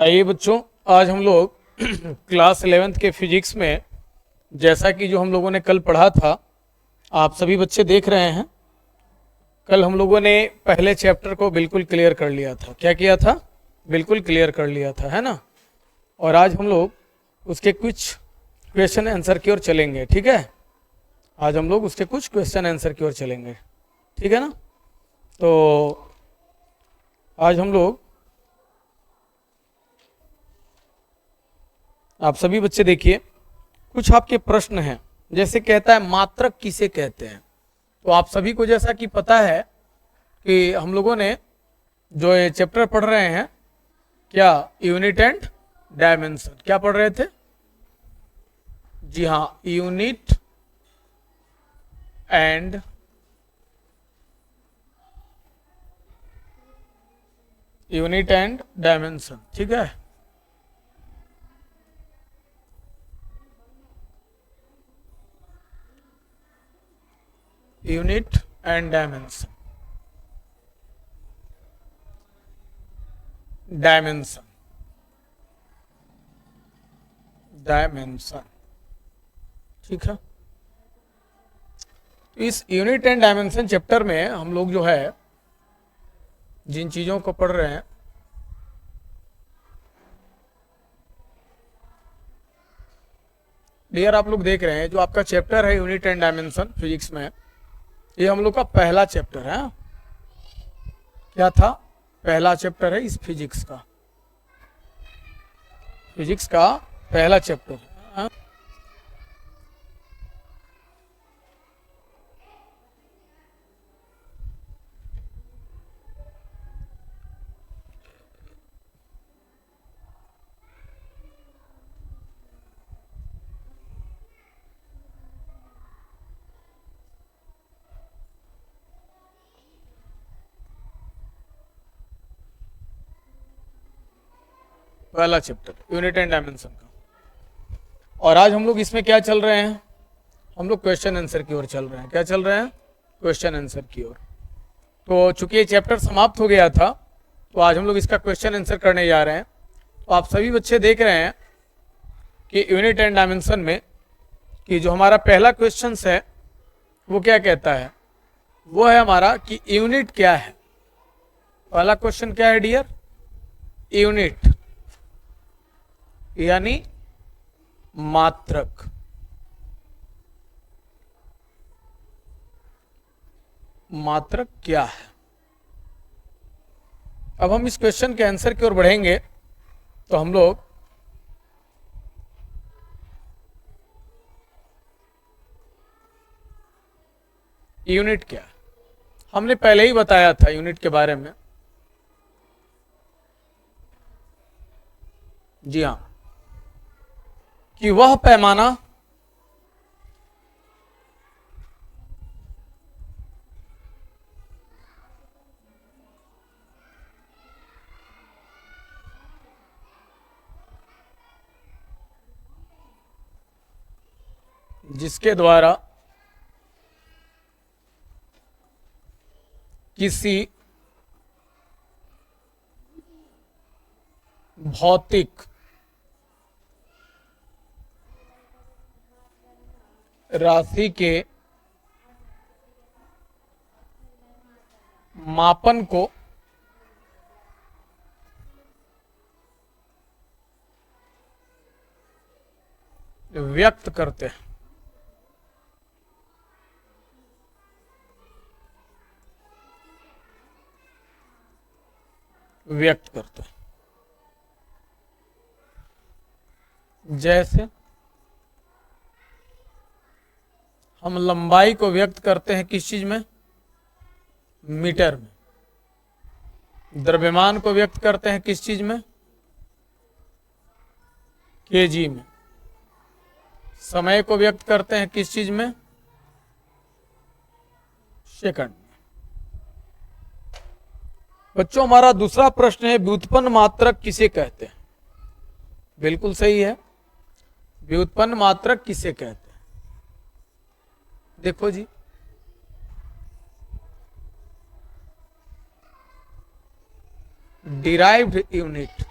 आइए बच्चों, आज हम लोग क्लास 11th के फिजिक्स में जैसा कि जो हम लोगों ने कल पढ़ा था, आप सभी बच्चे देख रहे हैं। कल हम लोगों ने पहले चैप्टर को बिल्कुल क्लियर कर लिया था। क्या किया था? बिल्कुल क्लियर कर लिया था, है ना। और आज हम लोग उसके कुछ क्वेश्चन आंसर की ओर चलेंगे, ठीक है। आज हम लोग उसके कुछ क्वेश्चन आंसर की ओर चलेंगे, ठीक है ना। तो आज हम लोग, आप सभी बच्चे देखिए, कुछ आपके प्रश्न हैं। जैसे कहता है मात्रक किसे कहते हैं, तो आप सभी को जैसा कि पता है कि हम लोगों ने जो ये चैप्टर पढ़ रहे हैं, क्या यूनिट एंड डायमेंशन, क्या पढ़ रहे थे? जी हाँ, यूनिट एंड डायमेंशन, ठीक है। यूनिट एंड डायमेंशन, डायमेंशन, ठीक है। तो इस यूनिट एंड डायमेंशन चैप्टर में हम लोग जो है जिन चीजों को पढ़ रहे हैं, डियर आप लोग देख रहे हैं, जो आपका चैप्टर है यूनिट एंड डायमेंशन फिजिक्स में, ये हम लोग का पहला चैप्टर है। क्या था? पहला चैप्टर है इस फिजिक्स का पहला चैप्टर है। पहला चैप्टर यूनिट एंड डायमेंशन का। और आज हम लोग इसमें क्या चल रहे हैं? हम लोग क्वेश्चन आंसर की ओर चल रहे हैं। क्या चल रहे हैं? क्वेश्चन आंसर की ओर। तो चूंकि ये चैप्टर समाप्त हो गया था, तो आज हम लोग इसका क्वेश्चन आंसर करने जा रहे हैं। तो आप सभी बच्चे देख रहे हैं कि यूनिट एंड डायमेंशन में कि जो हमारा पहला क्वेश्चन है वो क्या कहता है? वो है हमारा कि यूनिट क्या है। पहला क्वेश्चन क्या है डियर? यूनिट यानी मात्रक। मात्रक क्या है? अब हम इस क्वेश्चन के आंसर की ओर बढ़ेंगे तो हम लोग यूनिट क्या है, हमने पहले ही बताया था यूनिट के बारे में। जी हां, कि वह पैमाना जिसके द्वारा किसी भौतिक राशि के मापन को व्यक्त करते हैं। व्यक्त करते हैं। जैसे हम लंबाई को व्यक्त करते हैं किस चीज में? मीटर में। द्रव्यमान को व्यक्त करते हैं किस चीज में? केजी में। समय को व्यक्त करते हैं किस चीज में? सेकंड में। बच्चों, हमारा दूसरा प्रश्न है व्युत्पन्न मात्रक किसे कहते हैं? बिल्कुल सही है, व्युत्पन्न मात्रक किसे कहते हैं? देखो जी, डिराइव्ड यूनिट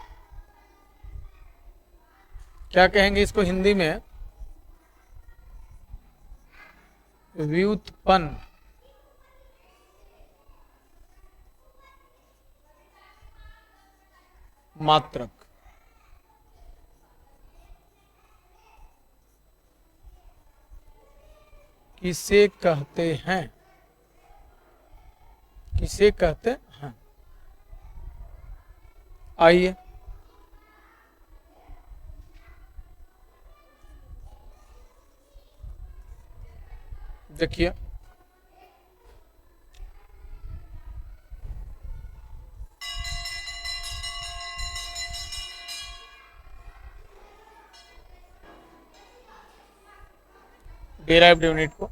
क्या कहेंगे इसको हिंदी में? व्युत्पन्न मात्रक। किसे कहते हैं? किसे कहते हैं? आइए देखिए, डिराइव्ड यूनिट को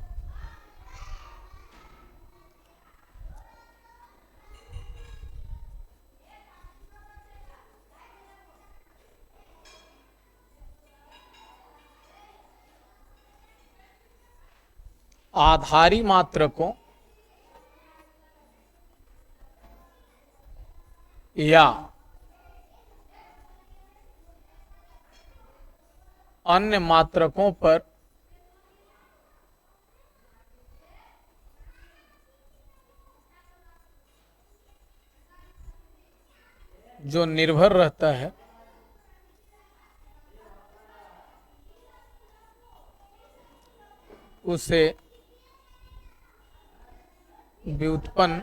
आधारी मात्रकों या अन्य मात्रकों पर जो निर्भर रहता है उसे व्युत्पन्न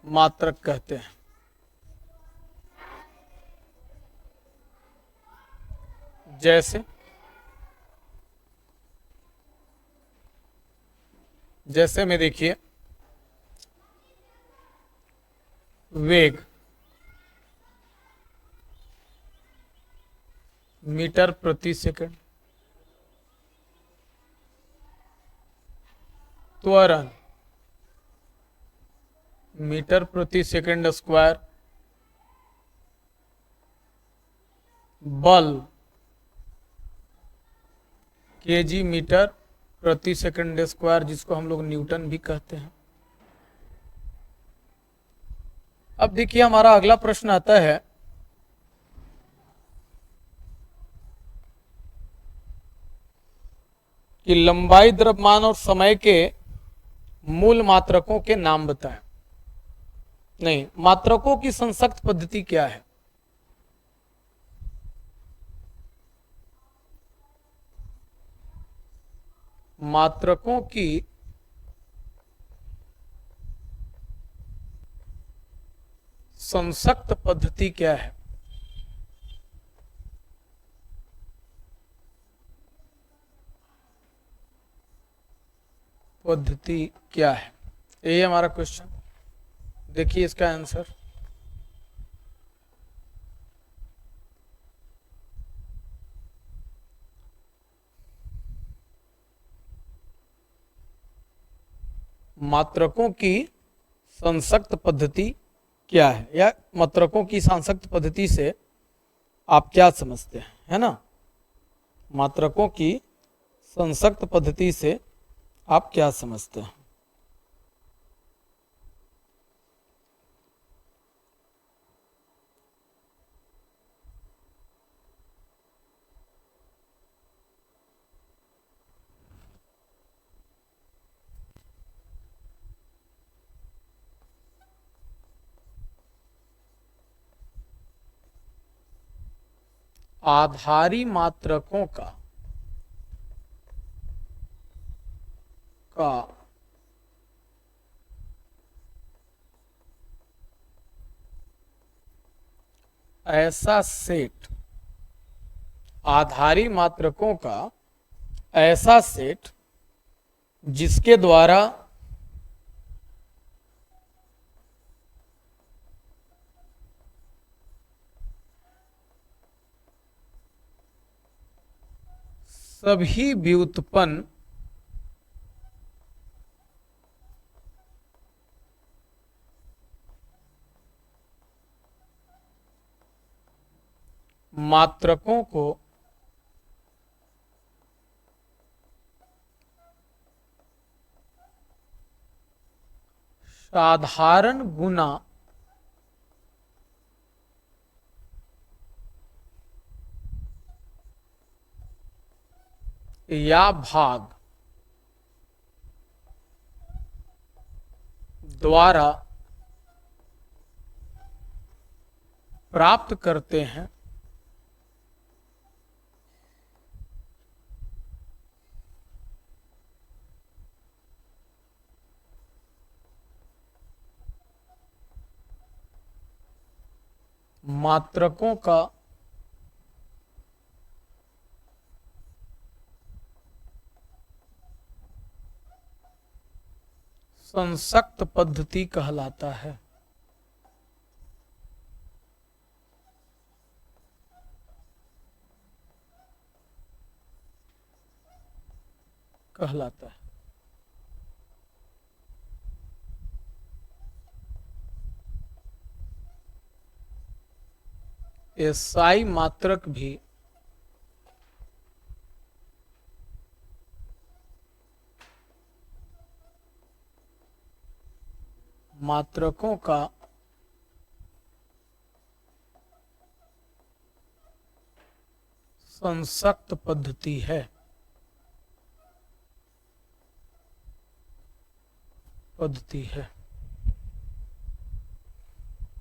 मात्रक कहते हैं। जैसे जैसे में देखिए, वेग मीटर प्रति सेकंड, त्वरण मीटर प्रति सेकंड स्क्वायर, बल केजी मीटर प्रति सेकंड स्क्वायर, जिसको हम लोग न्यूटन भी कहते हैं। अब देखिए हमारा अगला प्रश्न आता है कि लंबाई, द्रव्यमान और समय के मूल मात्रकों के नाम बताएं। नहीं, मात्रकों की संसक्त पद्धति क्या है? मात्रकों की संसक्त पद्धति क्या है? पद्धति क्या है, यही हमारा क्वेश्चन। देखिए इसका आंसर, मात्रकों की संसक्त पद्धति क्या है, या मात्रकों की संसक्त पद्धति से आप क्या समझते हैं, है ना? मात्रकों की संसक्त पद्धति से आप क्या समझते हैं? आधारी मात्रकों का ऐसा सेट, आधारी मात्रकों का ऐसा सेट जिसके द्वारा सभी व्युत्पन्न मात्रकों को साधारण गुना या भाग द्वारा प्राप्त करते हैं मात्रकों का संसक्त पद्धति कहलाता है। कहलाता है। एसआई मात्रक भी मात्रकों का संसक्त पद्धति है।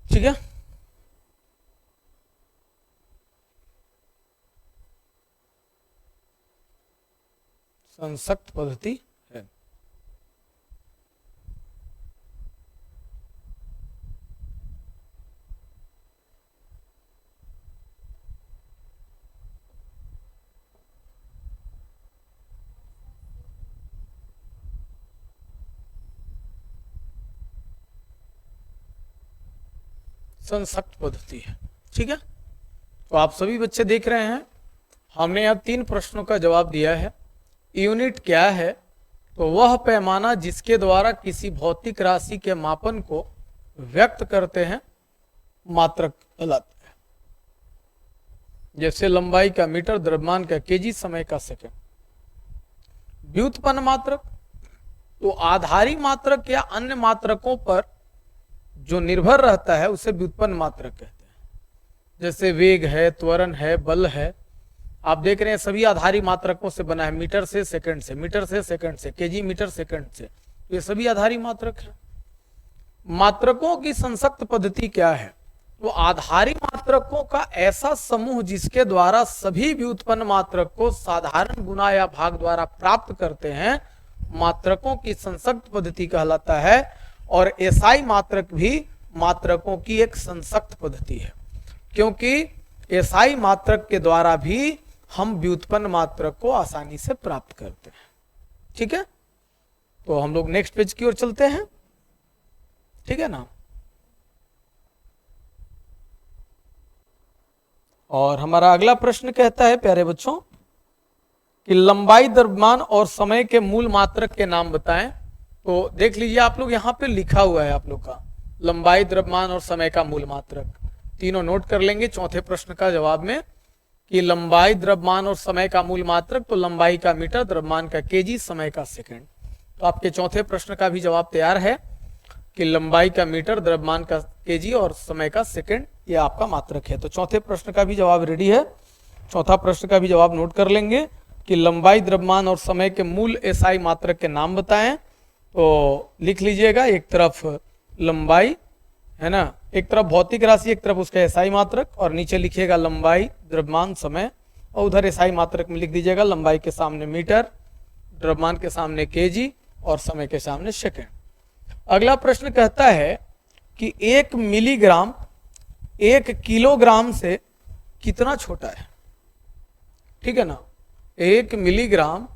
ठीक है। संसक्त पद्धति है। संसक्त पद्धति है। ठीक है। तो आप सभी बच्चे देख रहे हैं, हमने यहाँ 3 प्रश्नों का जवाब दिया है। यूनिट क्या है? तो वह पैमाना जिसके द्वारा किसी भौतिक राशि के मापन को व्यक्त करते हैं, मात्रक कहलाता है। जैसे लंबाई का मीटर, द्रव्यमान का केजी, समय का सेकंड। व्युत्पन्न मात्रक तो आधारी मात्रक या अन्य मात्रकों पर जो निर्भर रहता है उसे व्युत्पन्न मात्रक कहते हैं। जैसे वेग है, त्वरण है, बल है, आप देख रहे हैं सभी आधारी मात्रकों से बना है। मीटर से सेकंड से, मीटर से सेकंड से, केजी मीटर सेकंड से, ये सभी आधारी मात्रक है। मात्रकों की संसक्त पद्धति क्या है? तो आधारी मात्रकों का ऐसा समूह जिसके द्वारा सभी व्युत्पन्न मात्रक को साधारण गुना या भाग द्वारा प्राप्त करते हैं, मात्रकों की संसक्त पद्धति कहलाता है। और एसआई मात्रक भी मात्रकों की एक संसक्त पद्धति है, क्योंकि एसआई मात्रक के द्वारा भी हम व्युत्पन्न मात्रक को आसानी से प्राप्त करते हैं। ठीक है। तो हम लोग नेक्स्ट पेज की ओर चलते हैं। ठीक है ना। और हमारा अगला प्रश्न कहता है प्यारे बच्चों कि लंबाई, द्रव्यमान और समय के मूल मात्रक के नाम बताएं। तो देख लीजिए, आप लोग यहाँ पे लिखा हुआ है आप लोग का लंबाई, द्रव्यमान और समय का मूल मात्रक। तीनों नोट कर लेंगे चौथे प्रश्न का जवाब में कि लंबाई, द्रव्यमान और समय का मूल मात्रक। तो लंबाई का मीटर, द्रव्यमान का केजी, समय का सेकंड। तो आपके चौथे प्रश्न का भी जवाब तैयार है कि लंबाई का मीटर, द्रव्यमान का केजी और समय का सेकंड, ये आपका मात्रक है। तो चौथे प्रश्न का भी जवाब रेडी है। चौथा प्रश्न का भी जवाब नोट कर लेंगे कि लंबाई, द्रव्यमान और समय के मूल एसआई मात्रक के नाम बताएं। तो लिख लीजिएगा, एक तरफ लंबाई है ना, एक तरफ भौतिक राशि, एक तरफ उसका एसआई मात्रक, और नीचे लिखिएगा लंबाई, द्रव्यमान, समय, और उधर एसआई मात्रक में लिख दीजिएगा लंबाई के सामने मीटर, द्रव्यमान के सामने केजी और समय के सामने सेकंड। अगला प्रश्न कहता है कि 1 मिलीग्राम 1 किलोग्राम से कितना छोटा है? ठीक है ना। 1 मिलीग्राम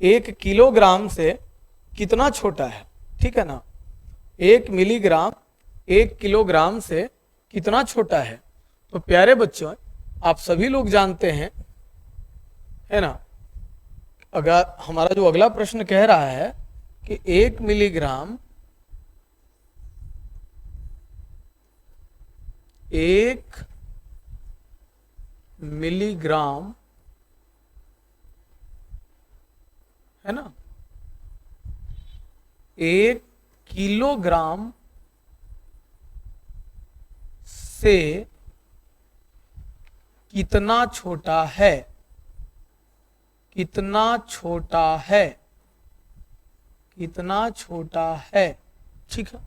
1 किलोग्राम से कितना छोटा है? ठीक है ना। 1 मिलीग्राम 1 किलोग्राम से कितना छोटा है? तो प्यारे बच्चों, आप सभी लोग जानते हैं, है ना, अगर हमारा जो अगला प्रश्न कह रहा है कि 1 मिलीग्राम 1 मिलीग्राम है ना 1 किलोग्राम से कितना छोटा है? कितना छोटा है, कितना छोटा है। ठीक है,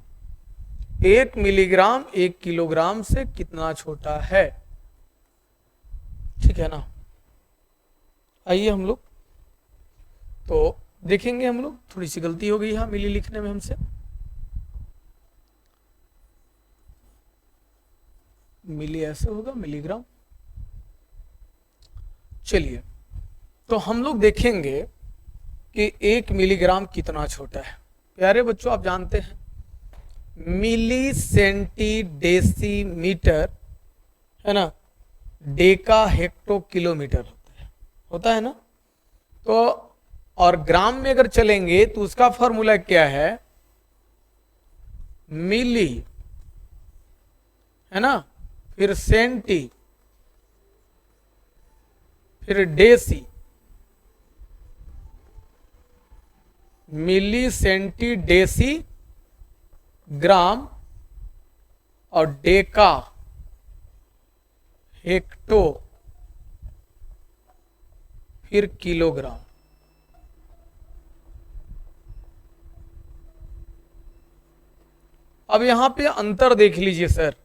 1 मिलीग्राम 1 किलोग्राम से कितना छोटा है। ठीक है ना। आइए हम लोग तो देखेंगे, हम लोग थोड़ी सी गलती हो गई यहाँ मिली लिखने में हमसे। मिली ऐसे होगा, मिलीग्राम। चलिए तो हम लोग देखेंगे कि 1 मिलीग्राम कितना छोटा है। प्यारे बच्चों, आप जानते हैं मिली सेंटी डेसीमीटर है ना, डेका हेक्टो किलोमीटर होता है ना। तो और ग्राम में अगर चलेंगे तो उसका फॉर्मूला क्या है, मिली है ना, फिर सेंटी, फिर डेसी, मिली सेंटी डेसी ग्राम, और डेका हेक्टो, फिर किलोग्राम। अब यहां पे अंतर देख लीजिए सर,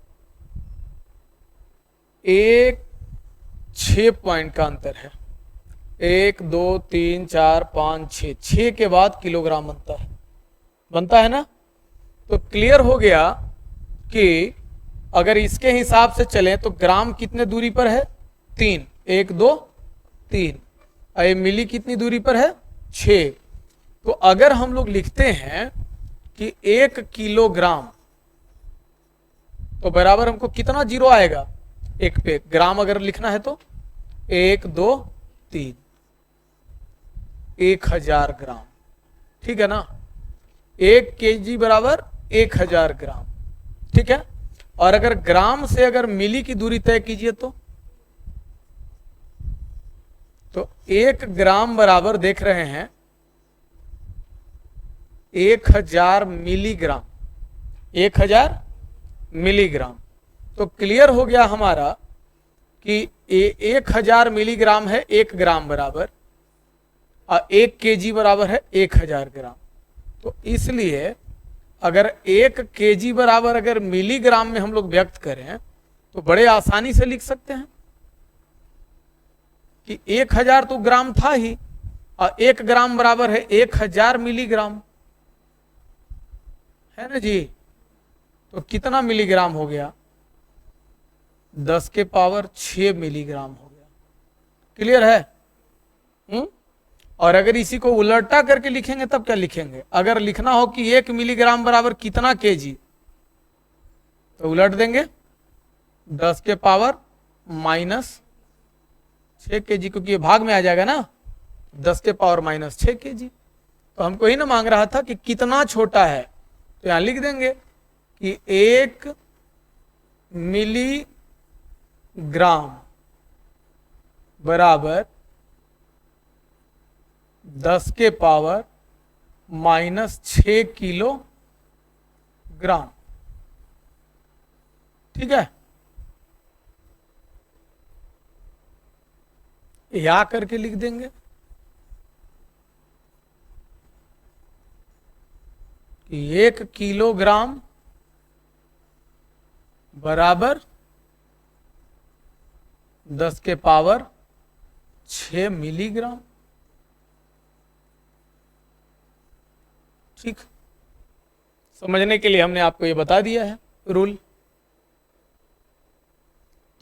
6 पॉइंट का अंतर है। 1 2 3 4 5 6, 6 के बाद किलोग्राम बनता है ना। तो क्लियर हो गया कि अगर इसके हिसाब से चलें तो ग्राम कितने दूरी पर है, 3, 1 2 3, और मिली कितनी दूरी पर है, 6। तो अगर हम लोग लिखते हैं कि 1 किलोग्राम, तो बराबर हमको कितना जीरो आएगा, 1 पे ग्राम अगर लिखना है तो 1 2 3, 1000 ग्राम। ठीक है ना, 1 केजी बराबर 1000 ग्राम। ठीक है, और अगर ग्राम से अगर मिली की दूरी तय कीजिए तो 1 ग्राम बराबर देख रहे हैं 1000 मिलीग्राम, 1000 मिलीग्राम। तो क्लियर हो गया हमारा कि 1000 मिलीग्राम है 1 ग्राम बराबर, और 1 केजी बराबर है 1000 ग्राम। तो इसलिए अगर 1 केजी बराबर अगर मिलीग्राम में हम लोग व्यक्त करें तो बड़े आसानी से लिख सकते हैं कि 1000 तो ग्राम था ही, और 1 ग्राम बराबर है 1000 मिलीग्राम, है ना जी। तो कितना मिलीग्राम हो गया, 10 के पावर 6 मिलीग्राम हो गया। क्लियर है। और अगर इसी को उलटा करके लिखेंगे तब क्या लिखेंगे, अगर लिखना हो कि 1 मिलीग्राम बराबर कितना केजी, तो उलट देंगे 10 के पावर -6 केजी, क्योंकि ये भाग में आ जाएगा ना, 10 के पावर -6 केजी। तो हमको ही ना मांग रहा था कि कितना छोटा है, तो यहां लिख देंगे कि 1 मिलीग्राम बराबर 10 के पावर -6 किलोग्राम। ठीक है, या करके लिख देंगे कि 1 किलोग्राम बराबर 10 के पावर 6 मिलीग्राम। ठीक, समझने के लिए हमने आपको ये बता दिया है रूल।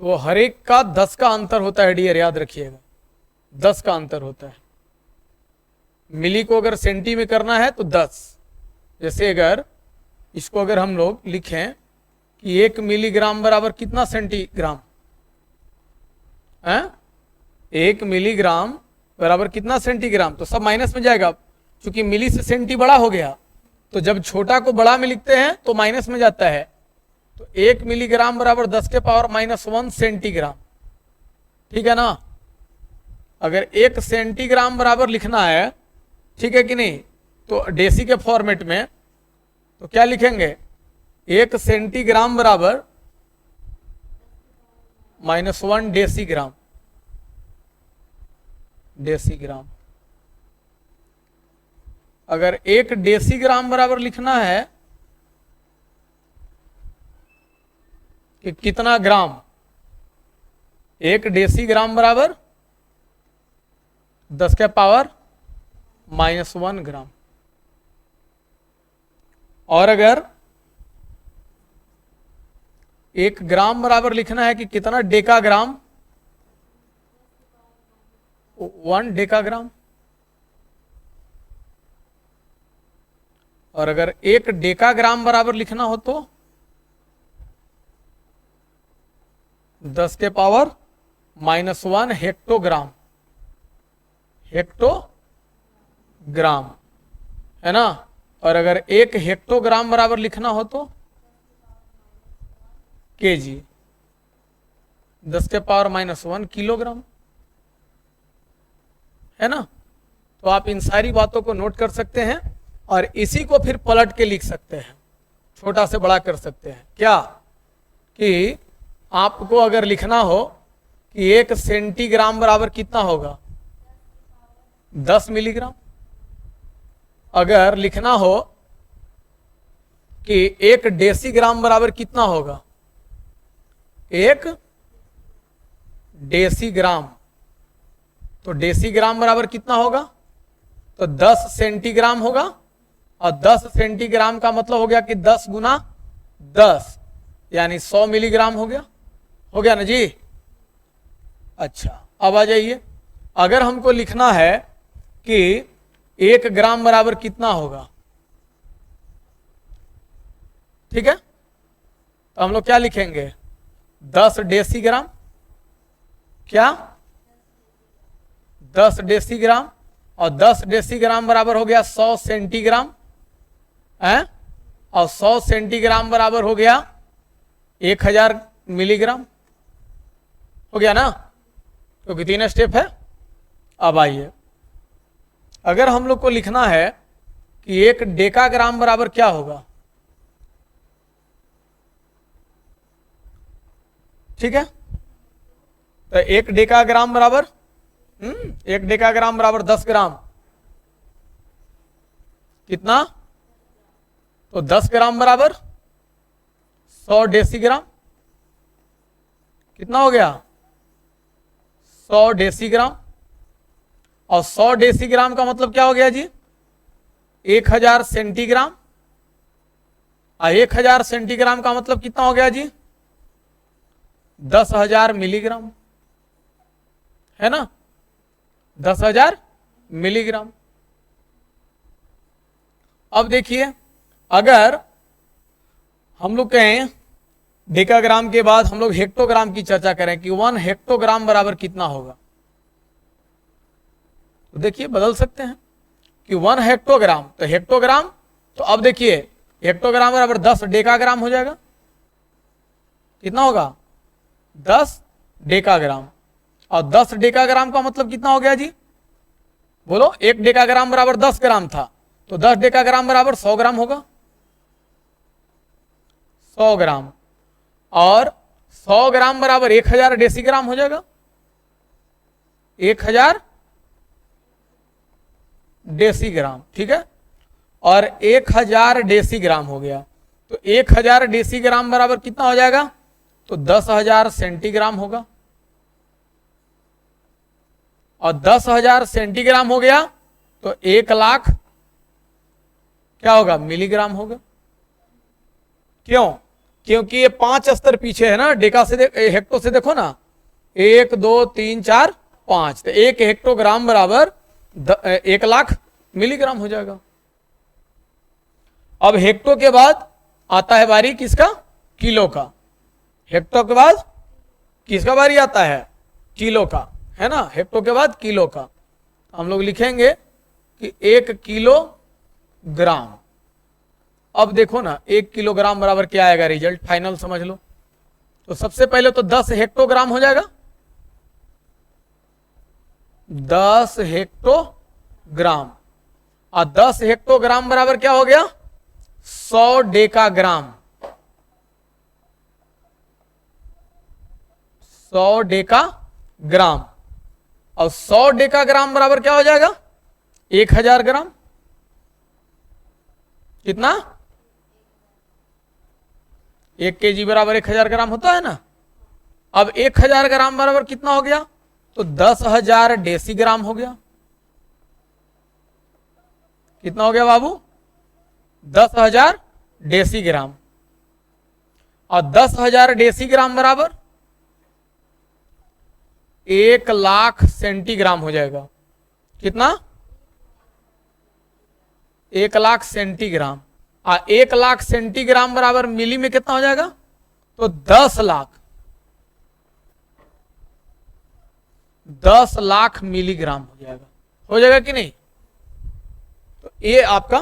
तो हर एक का 10 का अंतर होता है डियर, याद रखिएगा 10 का अंतर होता है। मिली को अगर सेंटी में करना है तो 10, जैसे अगर इसको अगर हम लोग लिखें कि 1 मिलीग्राम बराबर कितना सेंटीग्राम है, 1 मिलीग्राम बराबर कितना सेंटीग्राम, तो सब माइनस में जाएगा, क्योंकि मिली से सेंटी बड़ा हो गया, तो जब छोटा को बड़ा में लिखते हैं तो माइनस में जाता है। तो 1 मिलीग्राम बराबर 10 के पावर -1 सेंटीग्राम। ठीक है ना, अगर 1 सेंटीग्राम बराबर लिखना है, ठीक है कि नहीं, तो डेसी के फॉर्मेट में तो क्या लिखेंगे, 1 सेंटीग्राम बराबर -1 डेसीग्राम। डेसीग्राम। अगर 1 डेसीग्राम बराबर लिखना है कि कितना ग्राम, 1 डेसीग्राम बराबर 10 के पावर -1 ग्राम। और अगर 1 ग्राम बराबर लिखना है कि कितना डेकाग्राम, 1 डेकाग्राम। और अगर 1 डेकाग्राम बराबर लिखना हो तो 10 के पावर -1 हेक्टोग्राम, हेक्टोग्राम, है ना। और अगर 1 हेक्टोग्राम बराबर लिखना हो तो केजी, 10 के पावर -1 किलोग्राम, है ना। तो आप इन सारी बातों को नोट कर सकते हैं और इसी को फिर पलट के लिख सकते हैं, छोटा से बड़ा कर सकते हैं। क्या कि आपको अगर लिखना हो कि 1 सेंटीग्राम बराबर कितना होगा, 10 मिलीग्राम। अगर लिखना हो कि 1 डेसीग्राम बराबर कितना होगा, 1 डेसीग्राम, तो डेसीग्राम बराबर कितना होगा, तो 10 सेंटीग्राम होगा। और 10 सेंटीग्राम का मतलब हो गया कि 10 गुना 10 यानी 100 मिलीग्राम हो गया ना जी। अच्छा, अब आ जाइए, अगर हमको लिखना है कि 1 ग्राम बराबर कितना होगा, ठीक है, तो हम लोग क्या लिखेंगे, 10 डेसीग्राम, क्या 10 डेसीग्राम, और 10 डेसीग्राम बराबर हो गया 100 सेंटीग्राम है, और 100 सेंटीग्राम बराबर हो गया 1000 मिलीग्राम, हो गया ना। तो कितने स्टेप है। अब आइए, अगर हम लोग को लिखना है कि 1 डेकाग्राम बराबर क्या होगा, ठीक है, तो 1 डेकाग्राम बराबर 1 डेकाग्राम बराबर 10 ग्राम, कितना, तो 10 ग्राम बराबर 100 डेसीग्राम, कितना हो गया, 100 डेसीग्राम। और 100 डेसीग्राम का मतलब क्या हो गया जी, 1000 सेंटीग्राम। और 1000 सेंटीग्राम का मतलब कितना हो गया जी, 10,000 मिलीग्राम, है ना, 10,000 मिलीग्राम। अब देखिए, अगर हम लोग कहें डेकाग्राम के बाद हम लोग हेक्टोग्राम की चर्चा करें कि 1 हेक्टोग्राम बराबर कितना होगा, तो देखिए बदल सकते हैं कि 1 हेक्टोग्राम, तो हेक्टोग्राम, तो अब देखिए हेक्टोग्राम बराबर 10 डेकाग्राम हो जाएगा, कितना होगा, 10 डेकाग्राम। और 10 डेकाग्राम का मतलब कितना हो गया जी, बोलो, 1 डेकाग्राम बराबर 10 ग्राम था, तो 10 डेकाग्राम बराबर 100 ग्राम होगा, 100 ग्राम। और 100 ग्राम बराबर 1000 डेसीग्राम हो जाएगा, 1000 डेसीग्राम, ठीक है। और 1000 डेसीग्राम हो गया, तो 1000 डेसीग्राम बराबर कितना हो जाएगा, तो 10,000 सेंटीग्राम होगा। और 10,000 सेंटीग्राम हो गया तो 1 लाख क्या होगा, मिलीग्राम होगा। क्यों, क्योंकि ये 5 स्तर पीछे है ना, डेका से हेक्टो से देखो ना, 1 2 3 4 5, तो 1 हेक्टोग्राम बराबर 1 लाख मिलीग्राम हो जाएगा। अब हेक्टो के बाद आता है बारी किसका, किलो का। हेक्टो के बाद किसका बारी आता है, किलो का, है ना। हेक्टो के बाद किलो का, हम लोग लिखेंगे कि 1 किलोग्राम। अब देखो ना 1 किलोग्राम बराबर क्या आएगा, रिजल्ट फाइनल समझ लो। तो सबसे पहले तो 10 हेक्टोग्राम हो जाएगा, 10 हेक्टोग्राम। और 10 हेक्टोग्राम बराबर क्या हो गया, 100 डेकाग्राम, 100 डेकाग्राम। और 100 डेकाग्राम बराबर क्या हो जाएगा? 1000 ग्राम। कितना? 1 केजी बराबर 1000 ग्राम होता है ना। अब 1000 ग्राम बराबर कितना हो गया? तो 10,000 डेसीग्राम हो गया। कितना हो गया बाबू? 10,000 डेसीग्राम। और 10,000 डेसीग्राम बराबर 1,00,000 सेंटीग्राम हो जाएगा। कितना? 1,00,000 सेंटीग्राम। और 1,00,000 सेंटीग्राम बराबर मिली में कितना हो जाएगा? तो 10 लाख। 10 लाख मिलीग्राम हो जाएगा। हो जाएगा कि नहीं? तो ये आपका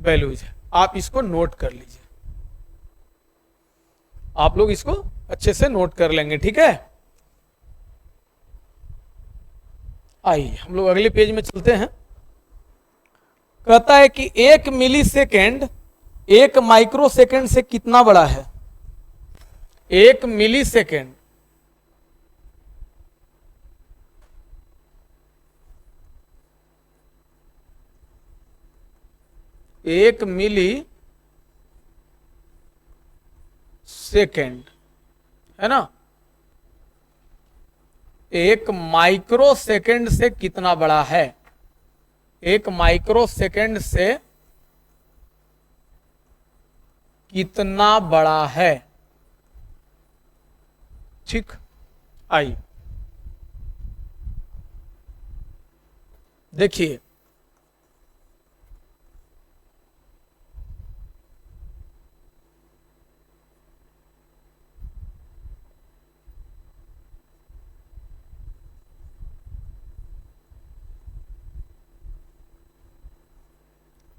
वैल्यूज है, आप इसको नोट कर लीजिए। आप लोग इसको अच्छे से नोट कर लेंगे, ठीक है। आइए हम लोग अगले पेज में चलते हैं। कहता है कि 1 मिली सेकेंड 1 माइक्रो सेकेंड से कितना बड़ा है? 1 मिली सेकेंड 1 मिली सेकेंड है ना, 1 माइक्रो सेकेंड से कितना बड़ा है? 1 माइक्रो सेकेंड से कितना बड़ा है? ठीक, आइए देखिए।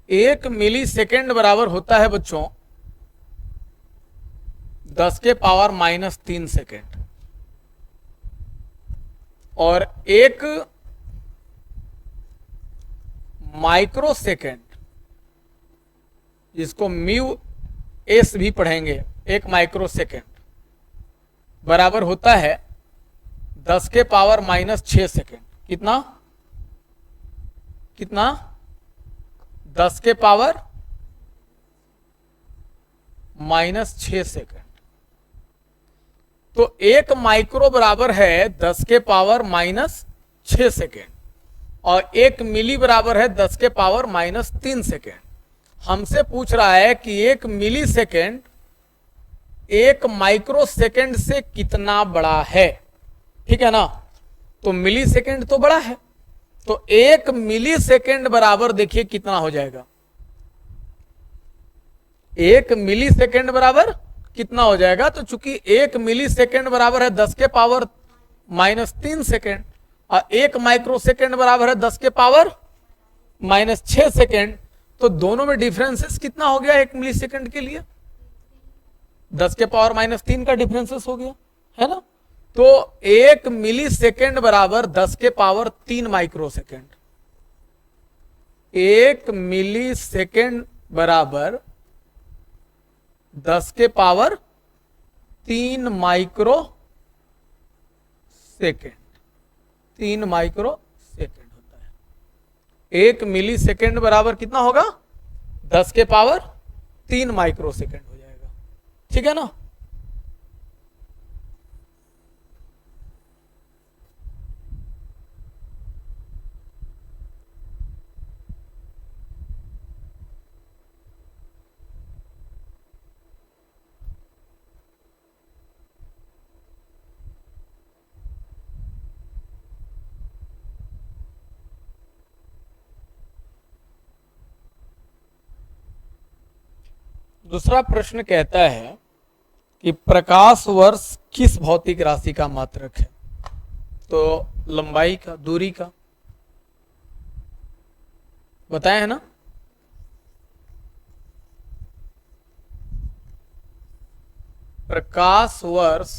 एक मिली सेकेंड बराबर होता है बच्चों 10 के पावर -3 सेकेंड। और 1 माइक्रो सेकेंड, जिसको म्यू एस भी पढ़ेंगे, 1 माइक्रो सेकेंड बराबर होता है 10 के पावर -6 सेकेंड। कितना? कितना? 10 के पावर -6 सेकेंड। तो 1 माइक्रो बराबर है 10 के पावर -6 सेकेंड और 1 मिली बराबर है 10 के पावर -3 सेकेंड। हमसे पूछ रहा है कि 1 मिली सेकेंड 1 माइक्रो सेकेंड से कितना बड़ा है, ठीक है ना। तो मिली सेकेंड तो बड़ा है, तो 1 मिली सेकेंड बराबर देखिए कितना हो जाएगा। 1 मिली सेकेंड बराबर कितना हो जाएगा? तो चूंकि 1 मिली सेकेंड बराबर है 10 के पावर -3 सेकेंड और 1 माइक्रो सेकेंड बराबर है 10 के पावर -6 सेकेंड, तो दोनों में डिफरेंसेस कितना हो गया 1 मिली सेकेंड के लिए? 10 के पावर -3 का डिफरेंसेस हो गया, है ना। तो 1 मिली सेकेंड बराबर 10 के पावर 3 माइक्रो सेकेंड। 1 मिली सेकेंड बराबर 10 के power 3 micro second. 3 micro second होता है। 1 मिली सेकेंड बराबर कितना होगा? 10 के पावर 3 माइक्रो सेकेंड हो जाएगा, ठीक है ना। दूसरा प्रश्न कहता है कि प्रकाश वर्ष किस भौतिक राशि का मात्रक है? तो लंबाई का, दूरी का बताया है ना। प्रकाश वर्ष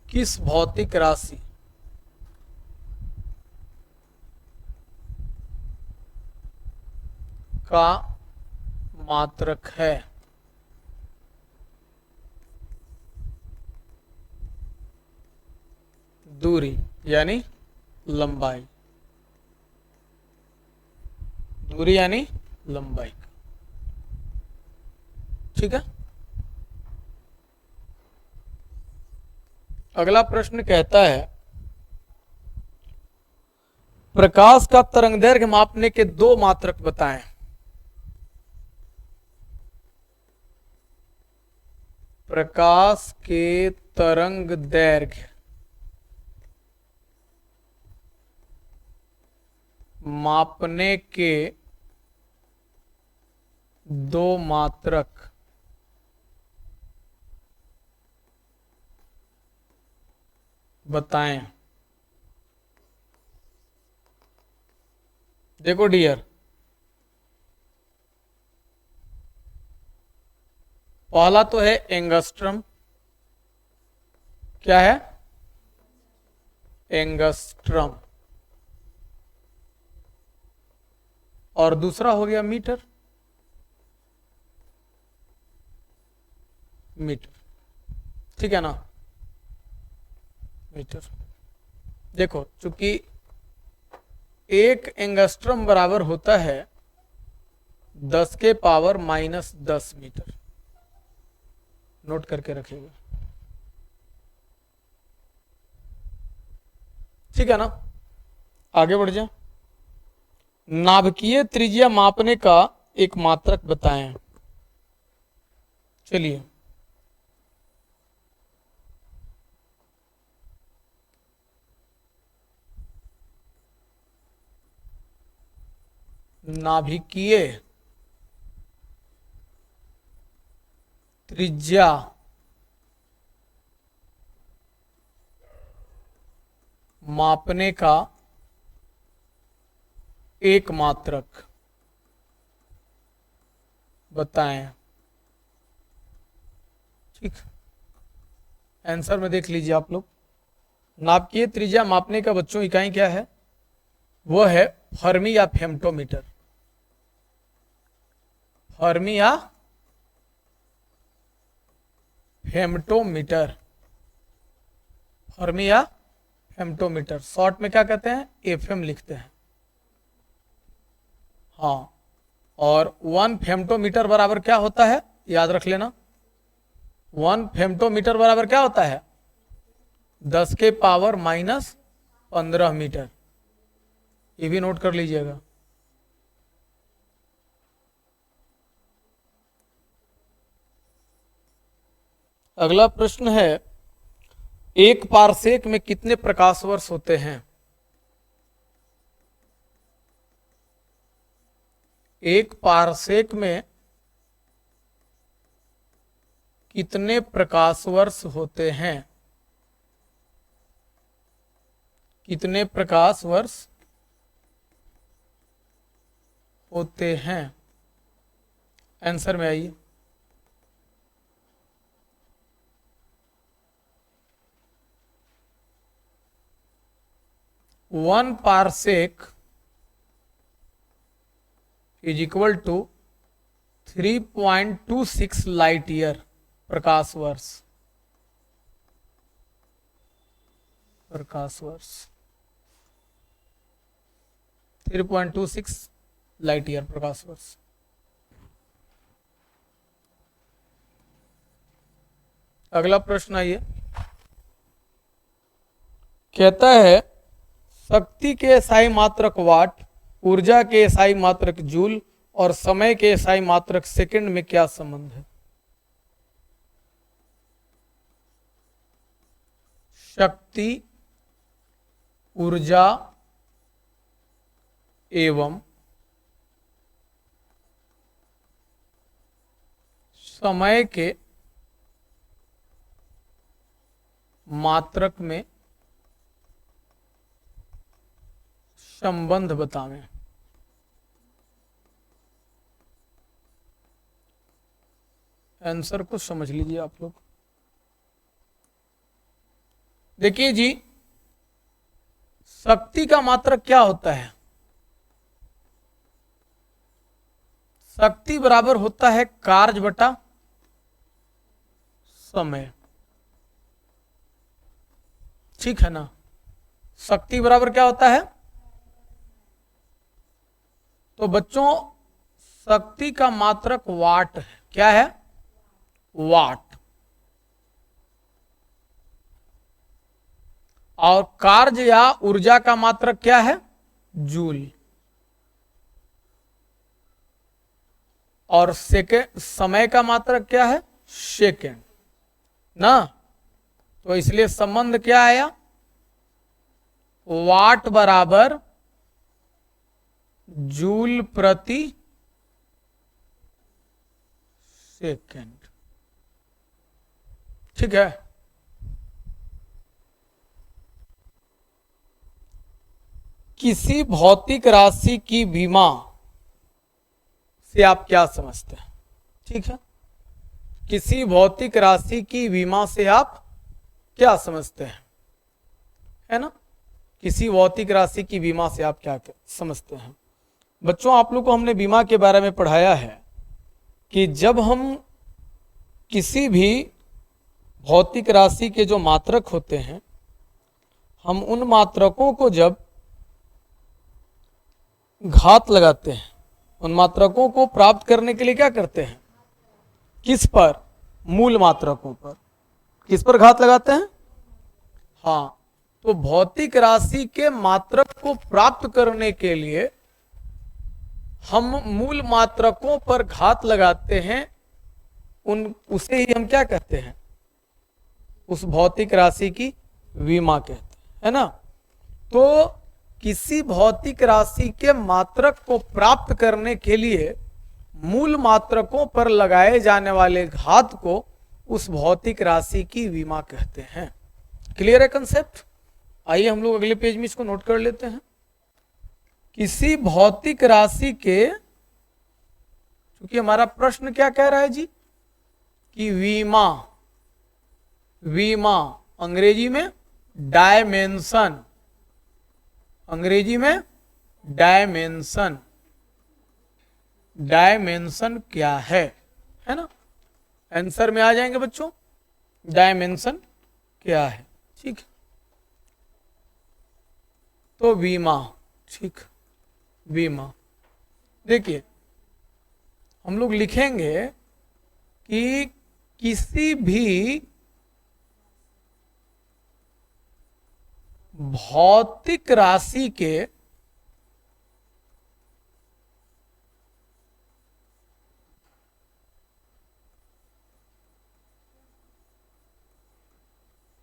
किस भौतिक राशि का मात्रक है? दूरी यानी लंबाई, दूरी यानी लंबाई। ठीक है। अगला प्रश्न कहता है प्रकाश का तरंगदैर्घ्य मापने के दो मात्रक बताएं। प्रकाश के तरंगदैर्घ्य मापने के दो मात्रक बताएं। देखो डियर, पहला तो है एंगस्ट्रम। क्या है? एंगस्ट्रम। और दूसरा हो गया मीटर। मीटर, ठीक है ना? मीटर। देखो, चूंकि एक एंगस्ट्रम बराबर होता है 10 के पावर -10 मीटर। नोट करके रखिएगा, ठीक है ना? आगे बढ़ जाए। नाभिकीय त्रिज्या मापने का एक मात्रक बताएं। चलिए, नाभिकीय त्रिज्या मापने का एक मात्रक बताएं। ठीक, आंसर में देख लीजिए आप लोग। नाभिकीय त्रिज्या मापने का बच्चों इकाई क्या है? वो है फर्मी या फेम्टोमीटर। फर्मी या फेम्टोमीटर। फर्मी या फेम्टोमीटर, शॉर्ट में क्या कहते हैं? एफएम लिखते हैं। हाँ, और 1 फेम्टोमीटर बराबर क्या होता है? याद रख लेना, 1 फेम्टोमीटर बराबर क्या होता है? 10 के पावर -15 मीटर। ये भी नोट कर लीजिएगा। अगला प्रश्न है, एक पारसेक में कितने प्रकाश वर्ष होते हैं? एक पारसेक में कितने प्रकाश वर्ष होते हैं? कितने प्रकाश वर्ष होते हैं? आंसर में आइए। One parsec is equal to 3.26 light year, प्रकाश वर्ष। प्रकाश वर्ष 3.26 लाइट ईयर, प्रकाश वर्ष। अगला प्रश्न आइए, कहता है शक्ति के एसआई मात्रक वाट, ऊर्जा के एसआई मात्रक जूल और समय के एसआई मात्रक सेकंड में क्या संबंध है? शक्ति, ऊर्जा एवं समय के मात्रक में संबंध बतावें। आंसर को समझ लीजिए आप लोग। देखिए जी, शक्ति का मात्रक क्या होता है? शक्ति बराबर होता है कार्य बटा समय। ठीक है ना? शक्ति बराबर क्या होता है? तो बच्चों शक्ति का मात्रक वाट है। क्या है? वाट। और कार्य या ऊर्जा का मात्रक क्या है? जूल। और सेकेंड, समय का मात्रक क्या है? सेकेंड ना। तो इसलिए संबंध क्या आया? वाट बराबर जूल प्रति सेकेंड। ठीक है। किसी भौतिक राशि की विमा से आप क्या समझते हैं? ठीक है, किसी भौतिक राशि की विमा से आप क्या समझते हैं? है ना, किसी भौतिक राशि की बीमा से आप क्या समझते हैं? बच्चों आप लोग को हमने बीमा के बारे में पढ़ाया है कि जब हम किसी भी भौतिक राशि के जो मात्रक होते हैं, हम उन मात्रकों को जब घात लगाते हैं, उन मात्रकों को प्राप्त करने के लिए क्या करते हैं? किस पर? मूल मात्रकों पर। किस पर घात लगाते हैं? हाँ, तो भौतिक राशि के मात्रक को प्राप्त करने के लिए हम मूल मात्रकों पर घात लगाते हैं, उसे ही हम क्या कहते हैं? उस भौतिक राशि की विमा कहते हैं, है ना। तो किसी भौतिक राशि के मात्रक को प्राप्त करने के लिए मूल मात्रकों पर लगाए जाने वाले घात को उस भौतिक राशि की विमा कहते हैं। क्लियर है कंसेप्ट? आइए हम लोग अगले पेज में इसको नोट कर लेते हैं। किसी भौतिक राशि के, क्योंकि हमारा प्रश्न क्या कह रहा है जी कि विमा, विमा अंग्रेजी में डायमेंशन, अंग्रेजी में डायमेंशन, डायमेंशन क्या है ना। आंसर में आ जाएंगे बच्चों, डायमेंशन क्या है। ठीक, तो बीमा। ठीक, बीमा। देखिए हम लोग लिखेंगे कि किसी भी भौतिक राशि के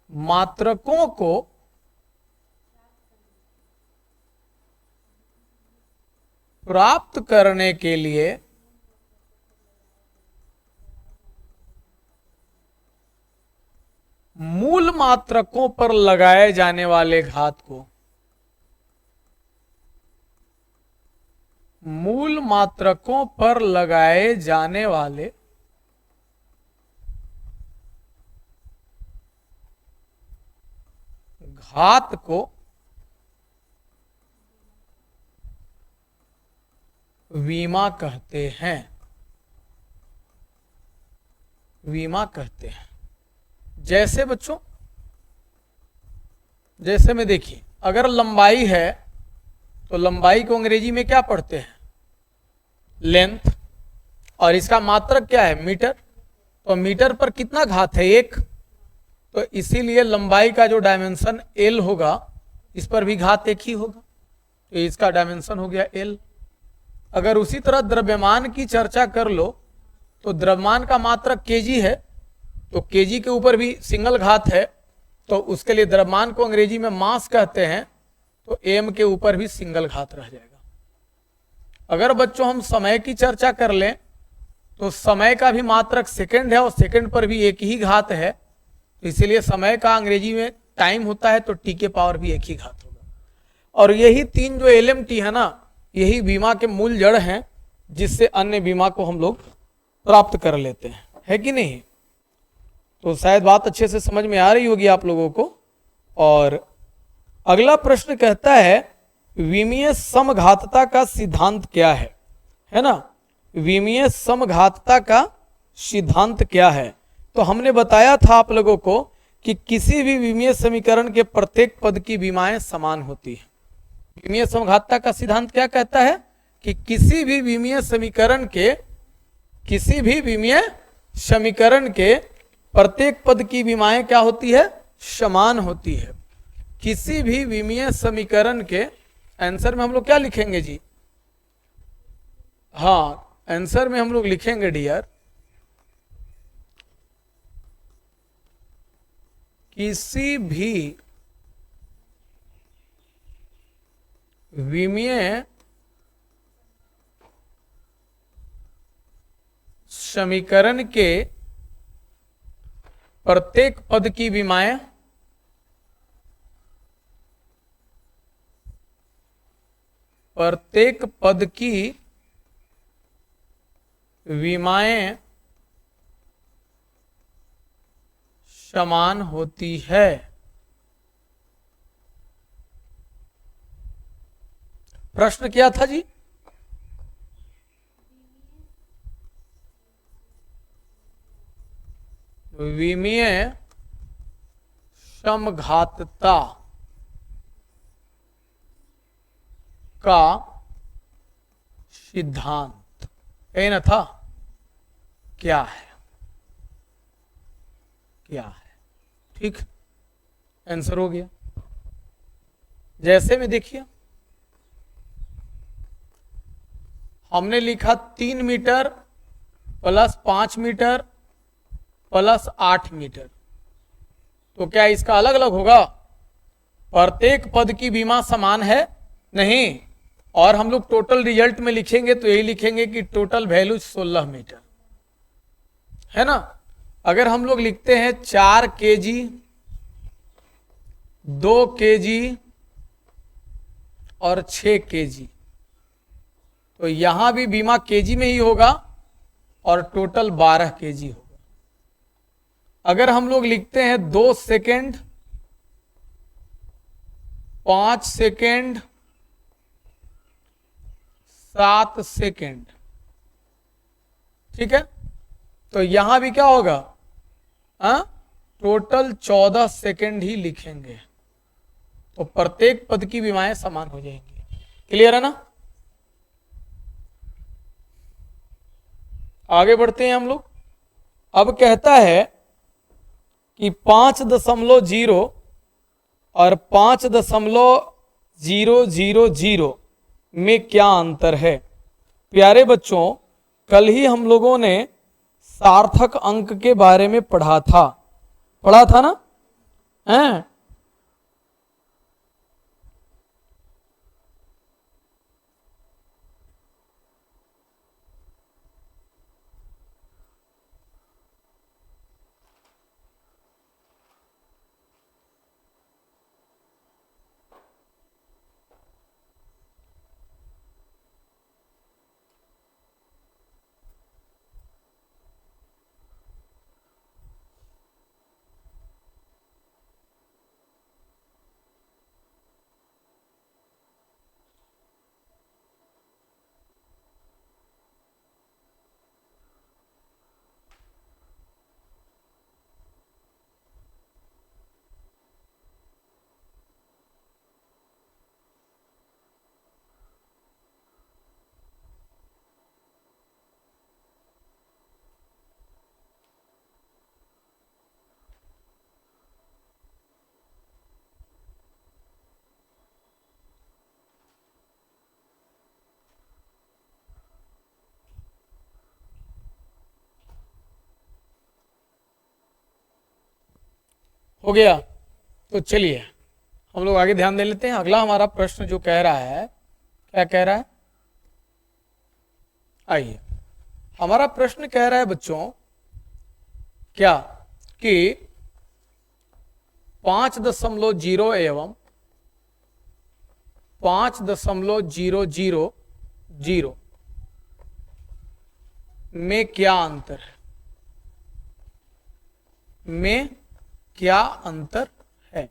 मात्रकों को प्राप्त करने के लिए मूल मात्रकों पर लगाए जाने वाले घात को, मूल मात्रकों पर लगाए जाने वाले घात को विमा कहते हैं, विमा कहते हैं। जैसे बच्चों, जैसे में देखिए, अगर लंबाई है तो लंबाई को अंग्रेजी में क्या पढ़ते हैं? लेंथ। और इसका मात्रक क्या है? मीटर। तो मीटर पर कितना घात है? 1। तो इसीलिए लंबाई का जो डायमेंशन एल होगा, इस पर भी घात 1 ही होगा, तो इसका डायमेंशन हो गया एल। अगर उसी तरह द्रव्यमान की चर्चा कर लो तो द्रव्यमान का मात्रक केजी है, तो केजी के ऊपर भी सिंगल घात है, तो उसके लिए द्रव्यमान को अंग्रेजी में मास कहते हैं, तो एम के ऊपर भी सिंगल घात रह जाएगा। अगर बच्चों हम समय की चर्चा कर लें तो समय का भी मात्रक सेकंड है, और सेकंड पर भी 1 ही घात है, तो इसीलिए समय का अंग्रेजी में टाइम होता है, तो टी के पावर भी 1 ही घात होगा। और यही 3 जो एलएमटी है ना, यही बीमा के मूल जड़ हैं, जिससे अन्य बीमा को हम लोग प्राप्त कर लेते हैं, है कि नहीं? तो शायद बात अच्छे से समझ में आ रही होगी आप लोगों को। और अगला प्रश्न कहता है विमीय समघातता का सिद्धांत क्या है ना। विमीय समघातता का सिद्धांत क्या है? तो हमने बताया था आप लोगों को कि किसी भी विमीय समीकरण के प्रत्येक पद की विमाएं समान होती है। विमीय समघातता का सिद्धांत क्या कहता है कि किसी भी विमीय समीकरण के प्रत्येक पद की विमाएं क्या होती है, समान होती है। किसी भी विमीय समीकरण के आंसर में हम लोग क्या लिखेंगे जी, हाँ आंसर में हम लोग लिखेंगे डियर, किसी भी विमीय समीकरण के प्रत्येक पद की विमाएं समान होती है। प्रश्न क्या था जी, विमीय समघातता का सिद्धांत ये न था, क्या है, ठीक, आंसर हो गया। जैसे में देखिए हमने लिखा 3 metre plus 5 metre plus 8 metre, तो क्या इसका अलग अलग होगा, प्रत्येक पद की विमा समान है नहीं, और हम लोग टोटल रिजल्ट में लिखेंगे तो यही लिखेंगे कि टोटल वैल्यू 16 मीटर है ना। अगर हम लोग लिखते हैं 4 kg 2 kg और 6 kg, तो यहां भी बीमा केजी में ही होगा और टोटल 12 kg होगा। अगर हम लोग लिखते हैं 2 सेकेंड 5 सेकेंड 7 सेकेंड, ठीक है, तो यहां भी क्या होगा, टोटल 14 सेकेंड ही लिखेंगे, तो प्रत्येक पद की विमाएं समान हो जाएंगी। क्लियर है ना। आगे बढ़ते हैं हम लोग। अब कहता है कि 5.0 और 5.000 में क्या अंतर है। प्यारे बच्चों, कल ही हम लोगों ने सार्थक अंक के बारे में पढ़ा था ना, हैं? हो गया। तो चलिए हम लोग आगे ध्यान दे लेते हैं। अगला हमारा प्रश्न जो कह रहा है, क्या कह रहा है, आइए, हमारा प्रश्न कह रहा है बच्चों क्या कि 5.0 एवं 5.000 में क्या अंतर है, है।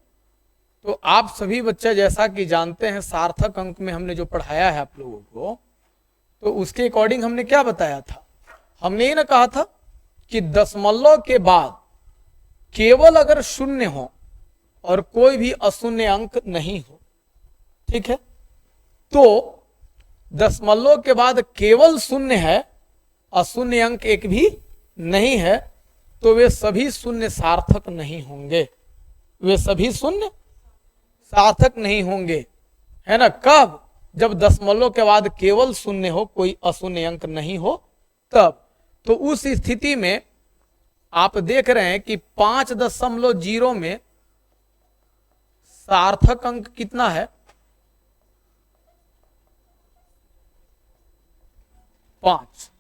तो आप सभी बच्चे जैसा कि जानते हैं, सार्थक अंक में हमने जो पढ़ाया है आप लोगों को, तो उसके अकॉर्डिंग हमने क्या बताया था, हमने ये ना कहा था कि दशमलव के बाद केवल अगर शून्य हो और कोई भी अशून्य अंक नहीं हो, ठीक है, तो दशमलव के बाद केवल शून्य है, अशून्य अंक एक भी नहीं है, तो वे सभी शून्य सार्थक नहीं होंगे, वे सभी शून्य सार्थक नहीं होंगे, है ना। कब? जब दशमलव के बाद केवल शून्य हो, कोई अशून्य अंक नहीं हो, तब। तो उस स्थिति में आप देख रहे हैं कि 5.0 में सार्थक अंक कितना है? 5,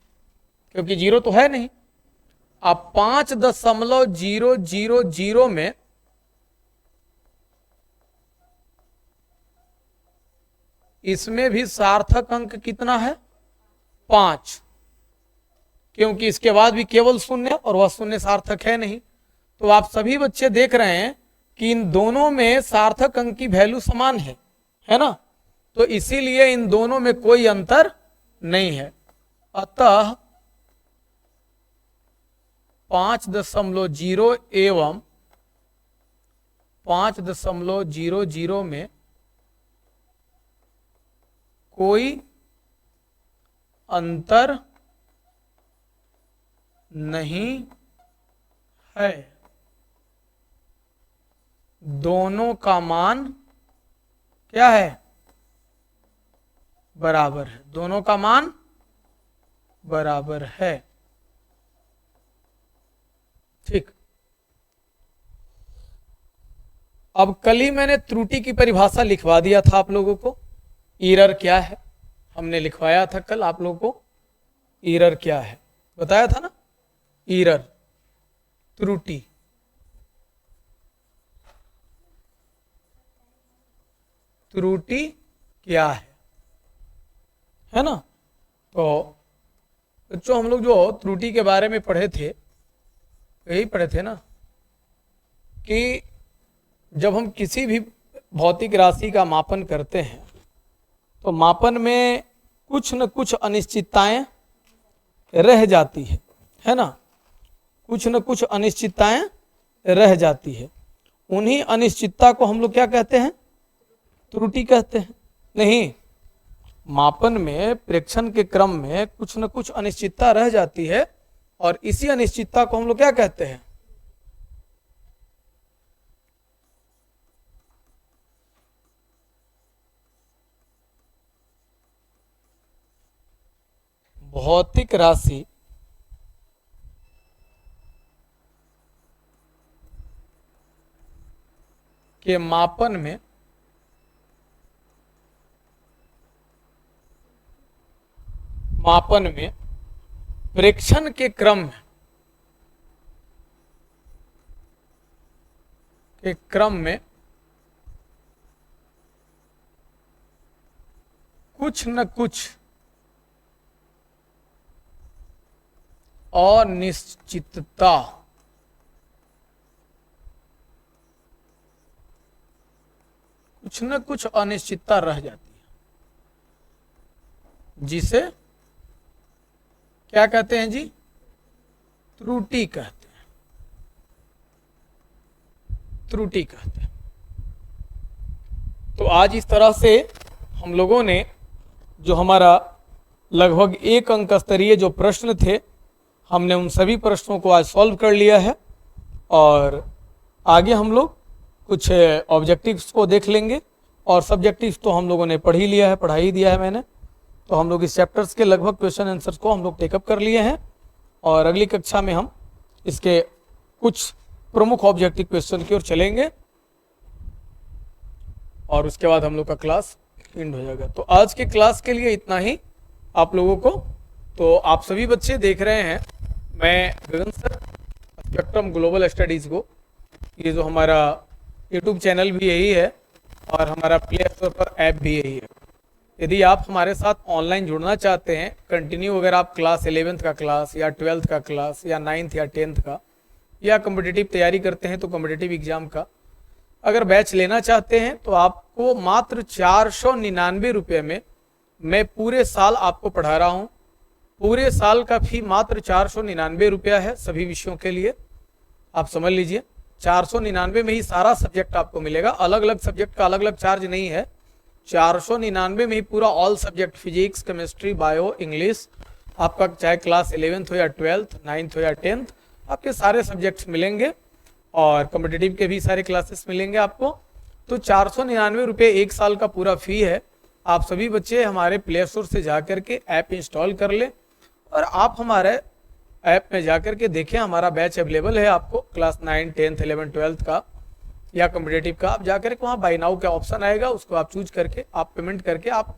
क्योंकि 0 तो है नहीं। अब 5.000 में इसमें भी सार्थक अंक कितना है? 5, क्योंकि इसके बाद भी केवल शून्य और वह शून्य सार्थक है नहीं। तो आप सभी बच्चे देख रहे हैं कि इन दोनों में सार्थक अंक की वैल्यू समान है ना। तो इसीलिए इन दोनों में कोई अंतर नहीं है। अतः 5.0 एवं 5.00 में कोई अंतर नहीं है, दोनों का मान क्या है? बराबर है, दोनों का मान बराबर है, ठीक। अब कल ही मैंने त्रुटि की परिभाषा लिखवा दिया था आप लोगों को। एरर क्या है हमने लिखवाया था कल आप लोगों को। एरर क्या है बताया था ना। एरर त्रुटि, त्रुटि क्या है ना। तो बच्चों हम लोग जो त्रुटि के बारे में पढ़े थे, यही पढ़े थे ना कि जब हम किसी भी भौतिक राशि का मापन करते हैं तो मापन में कुछ न कुछ अनिश्चितताएं रह जाती है ना। कुछ न कुछ अनिश्चितताएं रह जाती है। उन्हीं अनिश्चितता को हम लोग क्या कहते हैं? त्रुटि कहते हैं। नहीं, मापन में प्रेक्षण के क्रम में कुछ न कुछ अनिश्चितता रह जाती है और इसी अनिश्चितता को हम लोग क्या कहते हैं? भौतिक राशि के मापन में प्रेक्षण के क्रम में कुछ न कुछ अनिश्चितता रह जाती है, जिसे क्या कहते हैं जी? त्रुटि कहते हैं, त्रुटि कहते हैं। तो आज इस तरह से हम लोगों ने जो हमारा लगभग 1 अंक स्तरीय जो प्रश्न थे, हमने उन सभी प्रश्नों को आज सॉल्व कर लिया है और आगे हम लोग कुछ ऑब्जेक्टिव्स को देख लेंगे और सब्जेक्टिव्स तो हम लोगों ने पढ़ ही लिया है, पढ़ा ही दिया है मैंने। तो हम लोग इस चैप्टर्स के लगभग क्वेश्चन आंसर्स को हम लोग टेकअप कर लिए हैं और अगली कक्षा में हम इसके कुछ प्रमुख ऑब्जेक्टिव क्वेश्चन की ओर चलेंगे और उसके बाद हम लोग का क्लास एंड हो जाएगा। तो आज के क्लास के लिए इतना ही आप लोगों को। तो आप सभी बच्चे देख रहे हैं, मैं गगन सर स्पेक्ट्रम ग्लोबल स्टडीज़ को, ये जो हमारा यूट्यूब चैनल भी यही है और हमारा प्ले स्टोर पर ऐप भी यही है। यदि आप हमारे साथ ऑनलाइन जुड़ना चाहते हैं कंटिन्यू, अगर आप क्लास 11th का क्लास या 12th का क्लास या 9th या 10th का या कॉम्पिटिटिव तैयारी करते हैं तो कॉम्पिटिटिव एग्जाम का अगर बैच लेना चाहते हैं तो आपको मात्र 499 रुपये में मैं पूरे साल आपको पढ़ा रहा हूँ। पूरे साल का फी मात्र 499 रुपया है सभी विषयों के लिए, आप समझ लीजिए। 499 में ही सारा सब्जेक्ट आपको मिलेगा, अलग अलग सब्जेक्ट का अलग अलग चार्ज नहीं है। 499 में ही पूरा all subject, physics, chemistry, bio, English, आपका चाहे क्लास 11th हो या 12th, 9th हो या 10th, आपके सारे सब्जेक्ट्स मिलेंगे और कॉम्पिटिटिव के भी सारे क्लासेस मिलेंगे आपको। तो 499 रुपये 1 साल का पूरा फी है। आप सभी बच्चे हमारे प्ले स्टोर से जाकर के ऐप इंस्टॉल कर ले और आप हमारे ऐप में जाकर के देखें, हमारा बैच अवेलेबल है आपको क्लास 9, 10th, 11th, 12th का या कॉम्पिटिटिव का। आप जाकर के वहाँ बाय नाउ का ऑप्शन आएगा, उसको आप चूज करके आप पेमेंट करके आप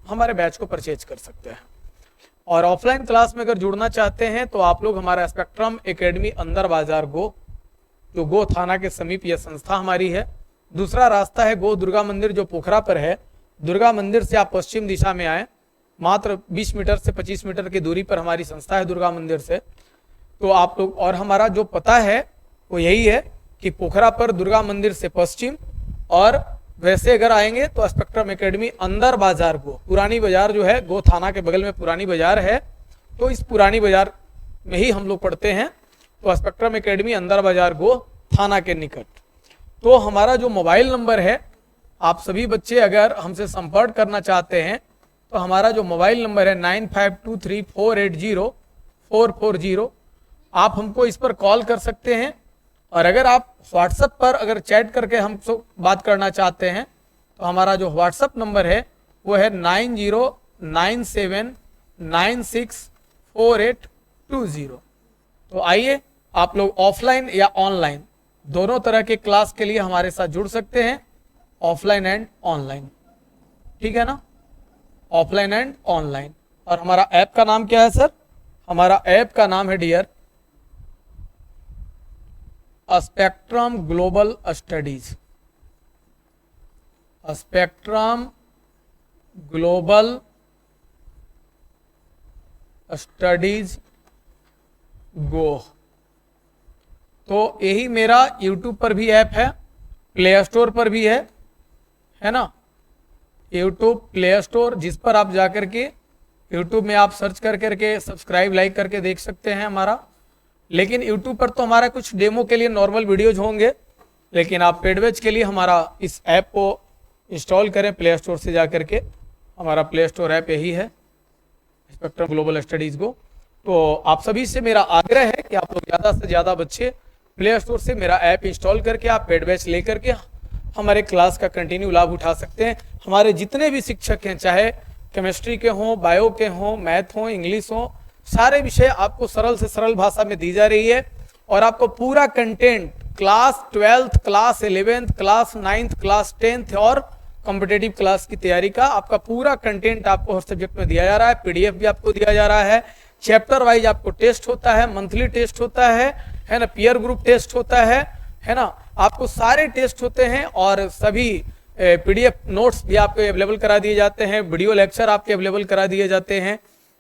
हमारे बैच को परचेज कर सकते हैं। और ऑफलाइन क्लास में अगर जुड़ना चाहते हैं तो आप लोग हमारा स्पेक्ट्रम एकेडमी अंदर बाजार गो, जो गो थाना के समीप यह संस्था हमारी है। दूसरा रास्ता है गो दुर्गा मंदिर, जो पोखरा पर है। दुर्गा मंदिर से आप पश्चिम दिशा में आए, मात्र 20 मीटर से 25 मीटर की दूरी पर हमारी संस्था है दुर्गा मंदिर से। तो आप लोग, और हमारा जो पता है वो यही है कि पोखरा पर दुर्गा मंदिर से पश्चिम, और वैसे अगर आएंगे तो स्पेक्ट्रम एकेडमी अंदर बाजार गो, पुरानी बाजार जो है, गो थाना के बगल में पुरानी बाजार है, तो इस पुरानी बाजार में ही हम लोग पढ़ते हैं। तो स्पेक्ट्रम एकेडमी अंदर बाजार गो थाना के निकट। तो हमारा जो मोबाइल नंबर है, आप सभी बच्चे अगर हमसे संपर्क करना चाहते हैं तो हमारा जो मोबाइल नंबर है 9523480440, आप हमको इस पर कॉल कर सकते हैं। और अगर आप व्हाट्सएप पर अगर चैट करके हमसे बात करना चाहते हैं तो हमारा जो व्हाट्सएप नंबर है वो है 9097964820। तो आइए, आप लोग ऑफलाइन या ऑनलाइन दोनों तरह के क्लास के लिए हमारे साथ जुड़ सकते हैं, ऑफलाइन एंड ऑनलाइन, ठीक है ना, ऑफलाइन एंड ऑनलाइन। और हमारा ऐप का नाम क्या है सर? हमारा ऐप का नाम है dear spectrum global studies. Spectrum global studies go. तो यही मेरा यूट्यूब पर भी ऐप है, प्ले स्टोर पर भी है ना, यूट्यूब प्ले स्टोर, जिस पर आप जाकर के यूट्यूब में आप सर्च कर करके सब्सक्राइब लाइक करके देख सकते हैं हमारा। लेकिन यूट्यूब पर तो हमारा कुछ डेमो के लिए नॉर्मल वीडियोज होंगे, लेकिन आप पेड बैच के लिए हमारा इस ऐप को इंस्टॉल करें प्ले स्टोर से जाकर के। हमारा प्ले स्टोर ऐप यही है, स्पेक्ट्रम ग्लोबल स्टडीज गो। तो आप सभी से मेरा आग्रह है कि आप लोग ज़्यादा से ज़्यादा बच्चे प्ले स्टोर से मेरा ऐप इंस्टॉल करके आप पेड बैच लेकर के हमारे क्लास का कंटिन्यू लाभ उठा सकते हैं। हमारे जितने भी शिक्षक हैं, चाहे केमिस्ट्री के हों, बायो के हों, मैथ हों, इंग्लिश हों, सारे विषय आपको सरल से सरल भाषा में दी जा रही है। और आपको पूरा content class 12th, class 11th, class 9th, class 10th और कॉम्पिटिटिव क्लास की तैयारी का आपका पूरा कंटेंट आपको हर सब्जेक्ट में दिया जा रहा है। पीडीएफ भी आपको दिया जा रहा है, चैप्टर वाइज आपको टेस्ट होता है, मंथली टेस्ट होता है ना, पीयर ग्रुप टेस्ट होता है ना, आपको सारे टेस्ट होते हैं। और सभी पीडीएफ नोट्स भी आपको अवेलेबल करा दिए जाते हैं, वीडियो लेक्चर आपके अवेलेबल करा दिए जाते हैं।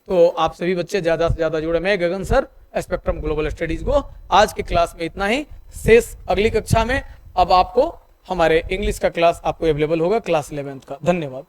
तो आप सभी बच्चे ज़्यादा से ज़्यादा जुड़े। मैं गगन सर, स्पेक्ट्रम ग्लोबल स्टडीज को। आज की क्लास में इतना ही, शेष अगली कक्षा में अब आपको हमारे इंग्लिश का क्लास आपको अवेलेबल होगा क्लास 11th का। धन्यवाद।